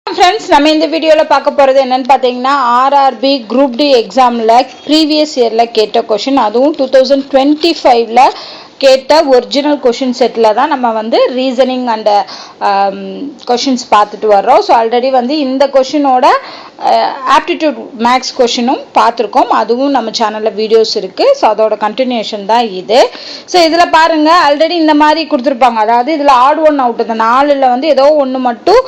Friends, நம்ம இந்த வீடியோல பார்க்க போறது என்னன்னு பாத்தீங்கன்னா RRB Group D எக்ஸாம்ல previous yearல கேட்ட क्वेश्चन அதுவும் 2025ல கேட்ட ஒரிஜினல் क्वेश्चन செட்ல தான் நம்ம வந்து ரீசனிங் அண்ட் क्वेश्चंस பார்த்துட்டு வரோம். சோ ஆல்ரெடி வந்து இந்த क्वेश्चनோட ஆப்டிட்யூட் மேக்ஸ் क्वेश्चனும் பார்த்திருக்கோம். அதுவும் நம்ம சேனல்ல வீடியோஸ் இருக்கு. சோ அதோட கண்டினியூஷன் தான் இது. சோ இதுல பாருங்க ஆல்ரெடி இந்த மாதிரி கொடுத்திருப்பாங்க. அதாவது இதுல ஆட் ஒன் அவுட் இந்த நாலுல வந்து ஏதோ ஒன்னு மட்டும்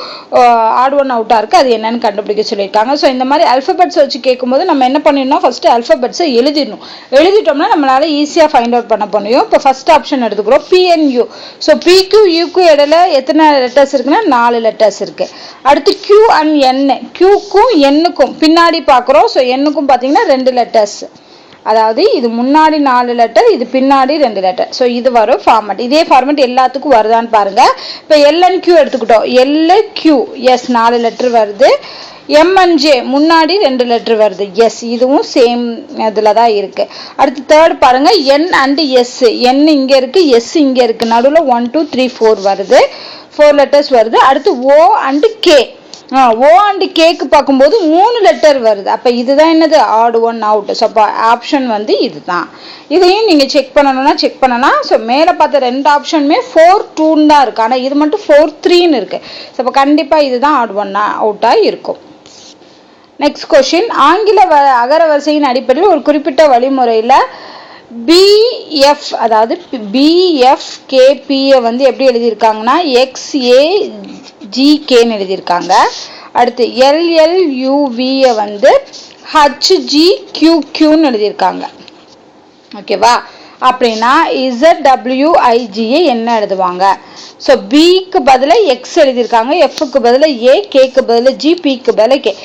ஆட் ஒன் அவுட்டா இருக்கு. அது என்னன்னு கண்டுபிடிக்க சொல்லிருக்காங்க. சோ இந்த மாதிரி ஆல்பபெட்ஸ் வச்சு கேட்கும்போது நம்ம என்ன பண்ணிடணும், ஃபர்ஸ்ட் ஆல்பபெட்ஸை எழுதிடணும். எழுதிட்டோம்னா நம்மளால ஈஸியா ஃபைண்ட் அவுட் பண்ண முடியும். இப்போ ஃபர்ஸ்ட் ஆப்ஷன் எடுத்துக்கிறோம் PNU. சோ PQ UQ இடையில எத்தனை லெட்டர்ஸ் இருக்குன்னா 4 லெட்டர்ஸ் இருக்கு. அடுத்து Q and N. Qக்கும் Nக்கும் பின்னாடி பார்க்குறோம். ஸோ Nக்கும் பார்த்தீங்கன்னா 2 லெட்டர்ஸ். அதாவது இது முன்னாடி 4 லெட்டர், இது பின்னாடி 2 லெட்டர். ஸோ இது வரும் ஃபார்மட். இதே ஃபார்மட் எல்லாத்துக்கும் வருதான்னு பாருங்க. இப்போ LNQ எடுத்துக்கிட்டோம். LQ எஸ் 4 லெட்டர் வருது. MNJ முன்னாடி 2 லெட்டர் வருது. எஸ் இதுவும் சேம் இதில் தான் இருக்கு. அடுத்து தேர்ட் பாருங்க N and S. N இங்க இருக்கு, S இங்க இருக்கு. நடுவில் 1 2 3 4 வருது. 4 லெட்டர்ஸ் வருது. அடுத்து O and K. O and Kக்கு பார்க்கும்போது 3 லெட்டர் வருது. அப்போ இதுதான் என்னது ஆட் ஒன் அவுட். ஸோ அப்போ ஆப்ஷன் வந்து இதுதான். இதையும் நீங்கள் செக் பண்ணணும்னா செக் பண்ணலாம். ஸோ மேலே பார்த்த 2 ஆப்ஷனுமே 4 2 தான் இருக்கு. ஆனால் இது மட்டும் 4 3ன்னு இருக்கு. ஸோ அப்போ கண்டிப்பாக இதுதான் ஆட் ஒன் அவுட்டாக இருக்கும். நெக்ஸ்ட் கொஸ்டின், ஆங்கில அகரவரிசையின் அடிப்படையில் ஒரு குறிப்பிட்ட வழிமுறையில் BF அதாவது BFKP வந்து எப்படி எழுதியிருக்காங்கன்னா XAGKன்னு எழுதியிருக்காங்க. அடுத்து LLUV வந்து HGQQன்னு எழுதியிருக்காங்க. ஓகேவா? அப்படின்னா ZWIG என்ன எழுதுவாங்க? ஸோ பிக்கு பதிலாக எக்ஸ் எழுதியிருக்காங்க, எஃப்க்கு பதிலாக A, கேக்கு பதிலாக G, பிக்கு பதிலாக K.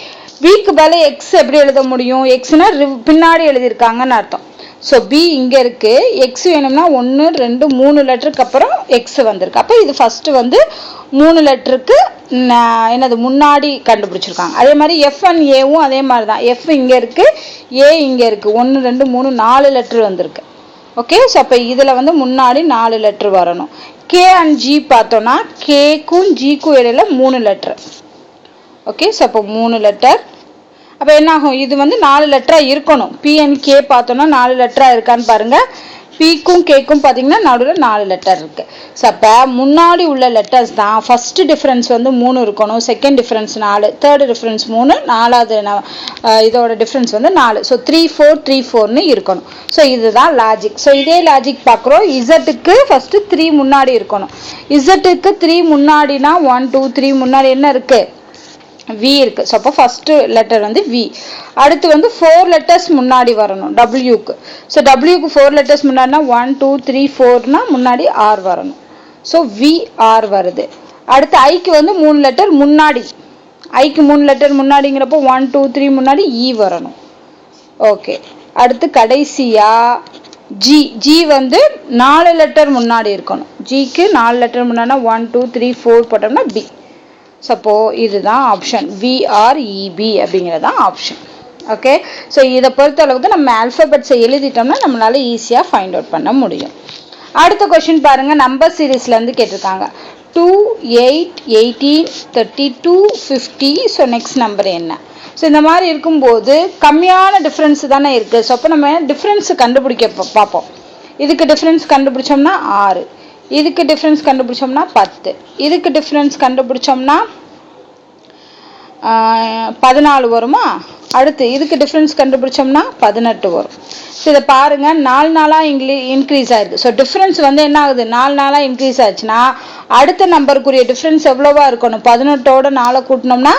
பிக்கு பதிலாக எக்ஸ் எப்படி எழுத முடியும்? எக்ஸ்னா பின்னாடி எழுதியிருக்காங்கன்னு அர்த்தம். ஸோ பி இங்கே இருக்கு, எக்ஸ் வேணும்னா 1 2 3 லெட்டருக்கு அப்புறம் எக்ஸ் வந்திருக்கு. அப்போ இது ஃபர்ஸ்ட் வந்து 3 லெட்டருக்கு என்னது முன்னாடி கண்டுபிடிச்சிருக்காங்க. அதே மாதிரி எஃப் அண்ட் ஏவும் அதே மாதிரி தான். எஃப் இங்கே இருக்கு, ஏ இங்கே இருக்கு. 1 2 3 4 லெட்டர் வந்திருக்கு. ஓகே, ஸோ அப்போ இதில் வந்து முன்னாடி 4 லெட்டர் வரணும். கே அண்ட் ஜி பார்த்தோன்னா கேக்கும் ஜிக்கும் இடையில 3 லெட்டர். ஓகே, ஸோ அப்போ 3 லெட்டர். அப்போ என்ன ஆகும், இது வந்து 4 லெட்டராக இருக்கணும். PNK பார்த்தோன்னா 4 லெட்டராக இருக்கான்னு பாருங்க. பிக்கும் கேக்கும் பார்த்தீங்கன்னா நடுவில் 4 லெட்டர் இருக்கு. ஸோ அப்போ முன்னாடி உள்ள லெட்டர்ஸ் தான் ஃபர்ஸ்ட் டிஃபரன்ஸ் வந்து 3 இருக்கணும், செகண்ட் டிஃபரன்ஸ் 4, தேர்ட் டிஃபரன்ஸ் 3, நாலாவது இதோட டிஃபரன்ஸ் வந்து 4. ஸோ 3 4 3 4ன்னு இருக்கணும். ஸோ இதுதான் லாஜிக். ஸோ இதே லாஜிக் பார்க்குறோம். இசட்டுக்கு ஃபர்ஸ்ட் 3 முன்னாடி இருக்கணும். இசட்டுக்கு 3 முன்னாடினா 1 2 3 முன்னாடி என்ன இருக்கு? V இருக்கு. ஸோ அப்போ ஃபர்ஸ்ட் லெட்டர் வந்து V. அடுத்து வந்து 4 லெட்டர்ஸ் முன்னாடி வரணும் Wக்கு. ஸோ Wக்கு 4 லெட்டர்ஸ் முன்னாடினா 1 2 3 4னா முன்னாடி R வரணும். ஸோ VR வருது. அடுத்து ஐக்கு வந்து 3 லெட்டர் முன்னாடி, ஐக்கு 3 லெட்டர் முன்னாடிங்கிறப்போ 1 2 3 முன்னாடி E வரணும். ஓகே, அடுத்து கடைசியா G வந்து 4 லெட்டர் முன்னாடி இருக்கணும். Gக்கு 4 லெட்டர் முன்னாடினா 1 2 3 4 போட்டோம்னா B. சப்போ இதுதான் ஆப்ஷன் VREB அப்படிங்கிறது தான் ஆப்ஷன். ஓகே, ஸோ இதை பொறுத்த அளவுக்கு நம்ம ஆல்பபெட்ஸை எழுதிட்டோம்னா நம்மளால ஈஸியாக ஃபைண்ட் அவுட் பண்ண முடியும். அடுத்த கொஸ்டின் பாருங்க, நம்பர் சீரீஸ்லேருந்து கேட்டிருக்காங்க 2 8 18 32 50. ஸோ நெக்ஸ்ட் நம்பர் என்ன? ஸோ இந்த மாதிரி இருக்கும்போது கம்மியான டிஃப்ரென்ஸ் தானே இருக்குது. ஸோ அப்போ நம்ம டிஃப்ரென்ஸ் கண்டுபிடிக்க பார்ப்போம். இதுக்கு டிஃப்ரென்ஸ் கண்டுபிடிச்சோம்னா 6, இதுக்கு டிஃப்ரென்ஸ் கண்டுபிடிச்சோம்னா 10, இதுக்கு டிஃப்ரென்ஸ் கண்டுபிடிச்சோம்னா 14 வருமா? அடுத்து இதுக்கு டிஃப்ரென்ஸ் கண்டுபிடிச்சோம்னா 18 வரும். ஸோ இதை பாருங்க, 4 நாளாக இன்க்ரீஸ் ஆயிருக்கு. ஸோ டிஃப்ரென்ஸ் வந்து என்ன ஆகுது, 4 நாளாக இன்க்ரீஸ் ஆச்சுன்னா அடுத்த நம்பருக்குரிய டிஃப்ரென்ஸ் எவ்வளவா இருக்கணும்? 18ஓட 4 கூட்டினோம்னா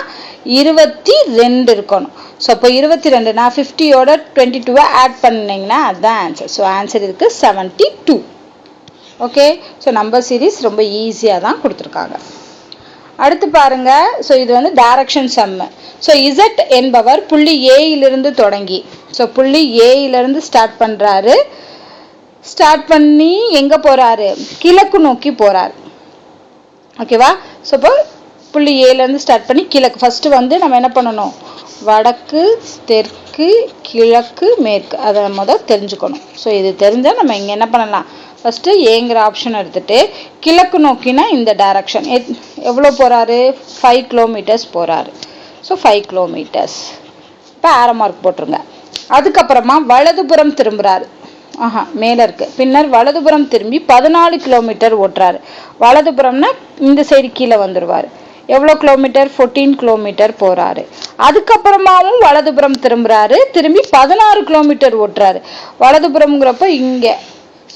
22 இருக்கணும். ஸோ அப்போ 22 நான் 50ஓட 22 ஆட் பண்ணிங்கன்னா அதுதான் ஆன்சர். ஸோ ஆன்சர் இதுக்கு 72. ஓகே, ஸோ நம்பர் சீரீஸ் ரொம்ப ஈஸியாக தான் கொடுத்துருக்காங்க. அடுத்து பாருங்க, ஸோ இது வந்து டைரக்ஷன் சம்மு. ஸோ இசட் என்பவர் புள்ளி ஏயிலிருந்து தொடங்கி, ஸோ புள்ளி ஏயிலிருந்து ஸ்டார்ட் பண்ணுறாரு. ஸ்டார்ட் பண்ணி எங்கே போகிறாரு? கிழக்கு நோக்கி போகிறாரு. ஓகேவா? ஸோ இப்போ புள்ளி ஏலேருந்து ஸ்டார்ட் பண்ணி கிழக்கு. ஃபஸ்ட்டு வந்து நம்ம என்ன பண்ணணும், வடக்கு தெற்கு கிழக்கு மேற்கு அதை முதல் தெரிஞ்சுக்கணும். ஸோ இது தெரிஞ்சால் நம்ம இங்கே என்ன பண்ணலாம், ஃபஸ்ட்டு ஏங்கிற ஆப்ஷன் எடுத்துகிட்டு கிழக்கு நோக்கினா இந்த டைரக்ஷன் எவ்வளோ போகிறாரு 5 கிலோமீட்டர்ஸ் போகிறாரு. So 5 kilometres. இப்போ ஆரோ மார்க் போட்டுருங்க. அதுக்கப்புறமா வலதுபுறம் திரும்புகிறாரு. மேலே இருக்குது. பின்னர் வலதுபுறம் திரும்பி 14 கிலோமீட்டர் ஓட்டுறாரு. வலதுபுறம்னா இந்த சைடு கீழே வந்துடுவார். எவ்வளோ கிலோமீட்டர் 14 கிலோமீட்டர் போகிறாரு. அதுக்கப்புறமாவும் வலதுபுறம் திரும்புகிறாரு. திரும்பி 16 கிலோமீட்டர் ஓட்டுறாரு. வலதுபுறம்ங்கிறப்ப இங்கே.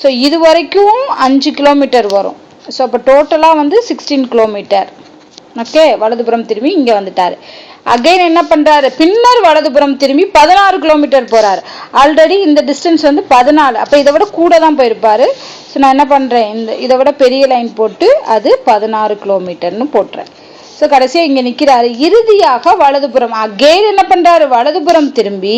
ஸோ இது வரைக்கும் 5 கிலோமீட்டர் வரும். ஸோ அப்போ டோட்டலாக வந்து 16 கிலோமீட்டர். ஓகே, வலதுபுறம் திரும்பி இங்கே வந்துட்டார். அகைன் என்ன பண்ணுறாரு, பின்னர் வலதுபுறம் திரும்பி 16 கிலோமீட்டர் போகிறாரு. ஆல்ரெடி இந்த டிஸ்டன்ஸ் வந்து 14. அப்போ இதை விட கூட தான் போயிருப்பார். ஸோ நான் என்ன பண்ணுறேன், இதை விட பெரிய லைன் போட்டு அது 16 கிலோமீட்டர்னு போட்டுறேன். ஸோ கடைசியாக இங்கே நிற்கிறாரு. இறுதியாக வலதுபுறம் அகைன் என்ன பண்ணுறாரு, வலதுபுறம் திரும்பி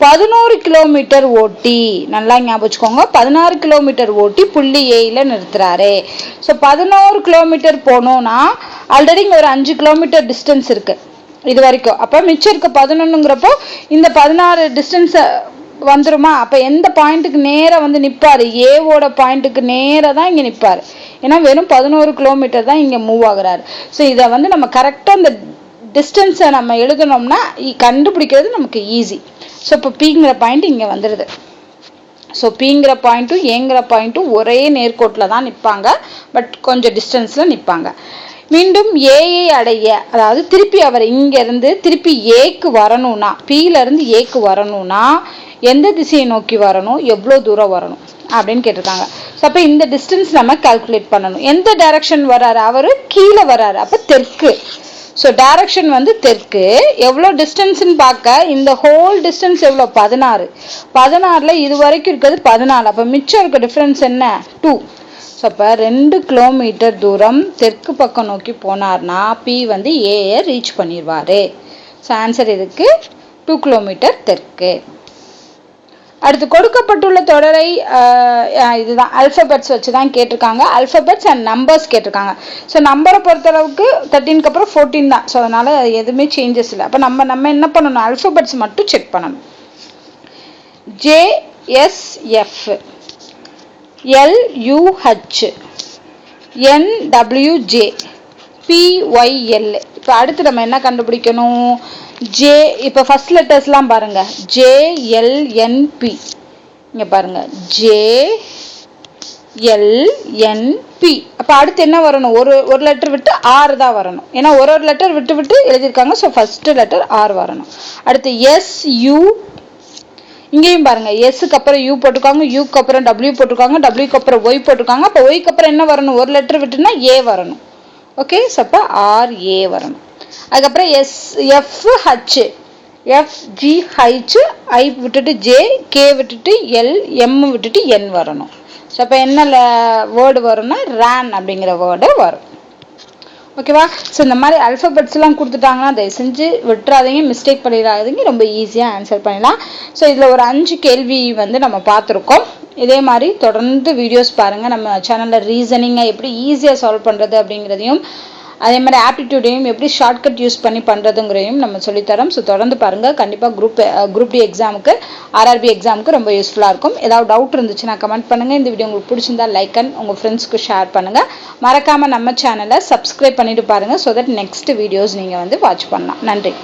11 கிலோமீட்டர் ஓட்டி, நல்லா ஞாபகம் வச்சுக்கோங்க, 16 கிலோமீட்டர் ஓட்டி புள்ளி ஏயில் நிறுத்துறாரு. ஸோ 11 கிலோமீட்டர் போனோம்னா ஆல்ரெடி இங்கே ஒரு 5 கிலோமீட்டர் டிஸ்டன்ஸ் இருக்குது இது வரைக்கும். அப்போ மிச்சம் இருக்க 11ங்கிறப்போ இந்த 16 டிஸ்டன்ஸை வந்துருமா. அப்போ எந்த பாயிண்ட்டுக்கு நேராக வந்து நிற்பார், ஏவோட பாயிண்ட்டுக்கு நேராக தான் இங்கே நிற்பார். ஏன்னா வெறும் 11 கிலோமீட்டர் தான் இங்கே மூவ் ஆகுறாரு. ஸோ இதை வந்து நம்ம கரெக்டாக இந்த டிஸ்டன்ஸை நம்ம எழுதணும்னா கண்டுபிடிக்கிறது நமக்கு ஈஸி. ஸோ இப்போ பிங்கிற பாயிண்ட் இங்கே வந்துடுது. ஸோ பிங்கிற பாயிண்ட்டும் ஏங்கிற பாயிண்ட்டும் ஒரே நேர்கோட்டில் தான் நிற்பாங்க, பட் கொஞ்சம் டிஸ்டன்ஸில் நிற்பாங்க. மீண்டும் ஏஐ அடைய, அதாவது திருப்பி அவர் இங்கேருந்து திருப்பி ஏக்கு வரணும்னா, பியிலேருந்து ஏக்கு வரணும்னா எந்த திசையை நோக்கி வரணும், எவ்வளோ தூரம் வரணும் அப்படின்னு கேட்டிருக்காங்க. ஸோ அப்போ இந்த டிஸ்டன்ஸ் நம்ம கால்குலேட் பண்ணணும். எந்த டைரக்ஷன் வர்றாரு, அவர் கீழே வர்றாரு, அப்போ தெற்கு. ஸோ டைரக்ஷன் வந்து தெற்கு. எவ்வளோ டிஸ்டன்ஸ்ன்னு பார்க்க இந்த ஹோல் டிஸ்டன்ஸ் எவ்வளோ 16. 16ல் இது வரைக்கும் இருக்கிறது 14. அப்போ மிச்சம் இருக்க டிஃப்ரென்ஸ் என்ன 2. ஸோ அப்போ 2 கிலோமீட்டர் தூரம் தெற்கு பக்கம் நோக்கி போனார்னா பி வந்து ஏயை ரீச் பண்ணிடுவார். ஸோ ஆன்சர் இதுக்கு 2 கிலோமீட்டர் தெற்கு. அடுத்து கொடுக்கப்பட்டுள்ள தொடரை இதுதான் அல்ஃபபெட்ஸ் வச்சு தான் கேட்டிருக்காங்க. அல்ஃபபெட்ஸ் அண்ட் நம்பர்ஸ் கேட்டிருக்காங்க. ஸோ நம்பரை பொறுத்தளவுக்கு 13க்கு அப்புறம் 14 தான். ஸோ அதனால் எதுவுமே சேஞ்சஸ் இல்லை. அப்போ நம்ம என்ன பண்ணணும், அல்ஃபபெட்ஸ் மட்டும் செக் பண்ணணும். JSF, LUH, NWJ, PYL. இப்போ அடுத்து நம்ம என்ன கண்டுபிடிக்கணும், ஜே. இப்போ ஃபர்ஸ்ட் லெட்டர்ஸ்லாம் பாருங்க, JLNP. இங்கே பாருங்க JLNP. அப்போ அடுத்து என்ன வரணும், ஒரு லெட்டர் விட்டு R தான் வரணும். ஏன்னா ஒரு லெட்டர் விட்டு விட்டு எழுதியிருக்காங்க. ஸோ ஃபர்ஸ்ட் லெட்டர் R வரணும். அடுத்து SU. இங்கேயும் பாருங்க, எஸ்க்கு அப்புறம் யூ போட்டிருக்காங்க, யூக்கு அப்புறம் டபிள்யூ போட்டிருக்காங்க, டபிள்யூக்கு அப்புறம் ஒய் போட்டிருக்காங்க. அப்போ ஒய்க்கு அப்புறம் என்ன வரணும், ஒரு லெட்டர் விட்டுனா ஏ வரணும். ஓகே, ஸோ அப்போ RA வரணும். அதுக்கப்புறம் FH, FGH, I விட்டுட்டு J, K விட்டுட்டு L, M விட்டுட்டு N வரணும். ஸோ அப்போ என்ன வேர்டு வரும்னா ரேன் அப்படிங்கிற வேர்டு வரும். ஓகேவா. ஸோ இந்த மாதிரி அல்ஃபபெட்ஸ்லாம் கொடுத்துட்டாங்கன்னா தயவு செஞ்சு விட்டுறாதீங்க, மிஸ்டேக் பண்ணிடாதீங்க, ரொம்ப ஈஸியாக ஆன்சர் பண்ணலாம். ஸோ இதில் ஒரு 5 கேள்வி வந்து நம்ம பார்த்துருக்கோம். இதே மாதிரி தொடர்ந்து வீடியோஸ் பாருங்கள். நம்ம சேனலில் ரீசனிங்கை எப்படி ஈஸியாக சால்வ் பண்ணுறது அப்படிங்கிறதையும், அதே மாதிரி ஆப்டிடியூடையும் எப்படி ஷார்ட்கட் யூஸ் பண்ணி பண்ணுறதுங்கிறதையும் நம்ம சொல்லித்தரோம். ஸோ தொடர்ந்து பாருங்கள். கண்டிப்பாக குரூப் டி எக்ஸாமுக்கு, RRB எக்ஸாமுக்கு ரொம்ப யூஸ்ஃபுல்லாக இருக்கும். ஏதாவது டவுட் இருந்துச்சுன்னா கமெண்ட் பண்ணுங்கள். இந்த வீடியோ உங்களுக்கு பிடிச்சிருந்தா லைக் அண்ட் உங்கள் ஃப்ரெண்ட்ஸ்க்கு ஷேர் பண்ணுங்கள். மறக்காமல் நம்ம சேனலை சப்ஸ்கிரைப் பண்ணிட்டு பாருங்கள். ஸோ தட் நெக்ஸ்ட் வீடியோஸ் நீங்கள் வந்து வாட்ச் பண்ணலாம். நன்றி.